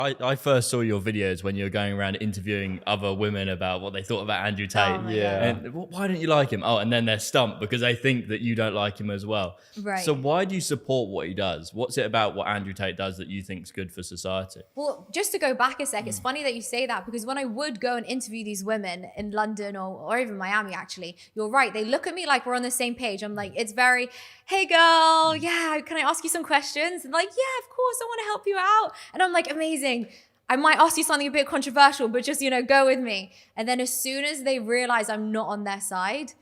I first saw your videos when you were going around interviewing other women about what they thought about Andrew Tate. Oh my Yeah. God. And why don't you like him? Oh, and then they're stumped because they think that you don't like him as well. Right. So why do you support what he does? What's it about what Andrew Tate does that you think is good for society? Well, just to go back a sec, it's funny that you say that because when I would go and interview these women in London or even Miami, actually, you're right. They look at me like we're on the same page. I'm like, it's very, hey girl, yeah, can I ask you some questions? And like, yeah, of course, I want to help you out. And I'm like, amazing. I might ask you something a bit controversial, but just, go with me. And then as soon as they realize I'm not on their side,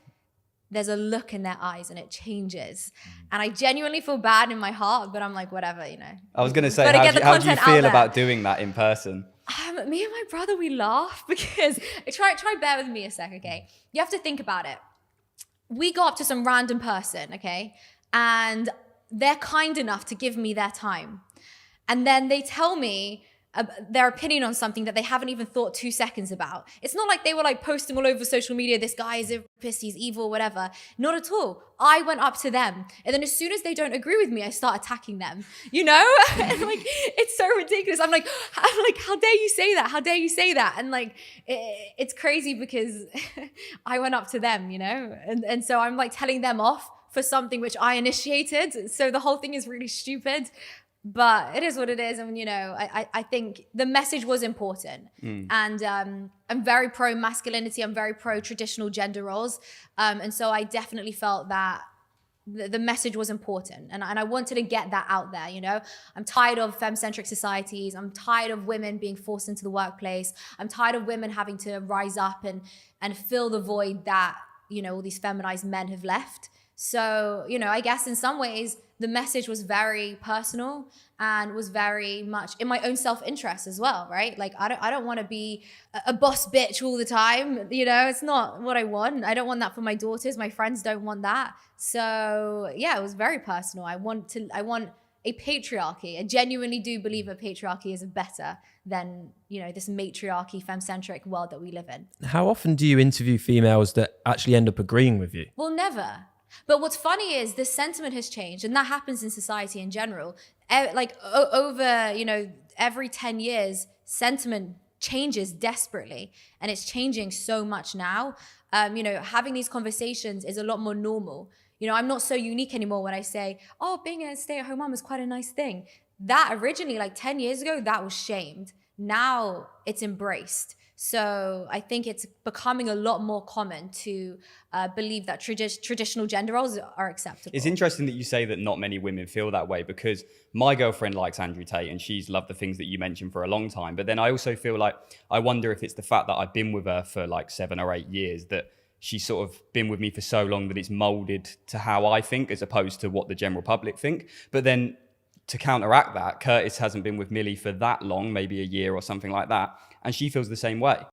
there's a look in their eyes and it changes. And I genuinely feel bad in my heart, but I'm like, whatever, I was going to say, Gotta get the how do you content out feel there. about doing that in person? Me and my brother, we laugh because try bear with me a sec, okay? You have to think about it. We go up to some random person, okay? And they're kind enough to give me their time. And then they tell me their opinion on something that they haven't even thought 2 seconds about. It's not like they were like posting all over social media, this guy is a rapist, he's evil, whatever. Not at all. I went up to them. And then as soon as they don't agree with me, I start attacking them, And like, it's so ridiculous. I'm like, how dare you say that? How dare you say that? And like, it's crazy because I went up to them, And so I'm like telling them off for something which I initiated. So the whole thing is really stupid. But it is what it is. And, I think the message was important. And I'm very pro masculinity. I'm very pro traditional gender roles. And so I definitely felt that the message was important. And I wanted to get that out there, I'm tired of femme-centric societies. I'm tired of women being forced into the workplace. I'm tired of women having to rise up and fill the void that, all these feminized men have left. So, I guess in some ways, the message was very personal and was very much in my own self-interest as well, right? Like, I don't want to be a boss bitch all the time. It's not what I want. I don't want that for my daughters. My friends don't want that. So yeah, it was very personal. I want a patriarchy. I genuinely do believe a patriarchy is better than, this matriarchy, femme-centric world that we live in. How often do you interview females that actually end up agreeing with you? Well, never. But what's funny is the sentiment has changed, and that happens in society in general. Over, every 10 years, sentiment changes desperately, and it's changing so much now. Having these conversations is a lot more normal. I'm not so unique anymore when I say, oh, being a stay-at-home mom is quite a nice thing. That originally, 10 years ago, that was shamed. Now it's embraced. So I think it's becoming a lot more common to believe that traditional gender roles are acceptable. It's interesting that you say that not many women feel that way, because my girlfriend likes Andrew Tate and she's loved the things that you mentioned for a long time. But then I also feel like, I wonder if it's the fact that I've been with her for 7 or 8 years, that she's sort of been with me for so long that it's molded to how I think as opposed to what the general public think. But then to counteract that, Curtis hasn't been with Millie for that long, maybe a year or something like that. And she feels the same way.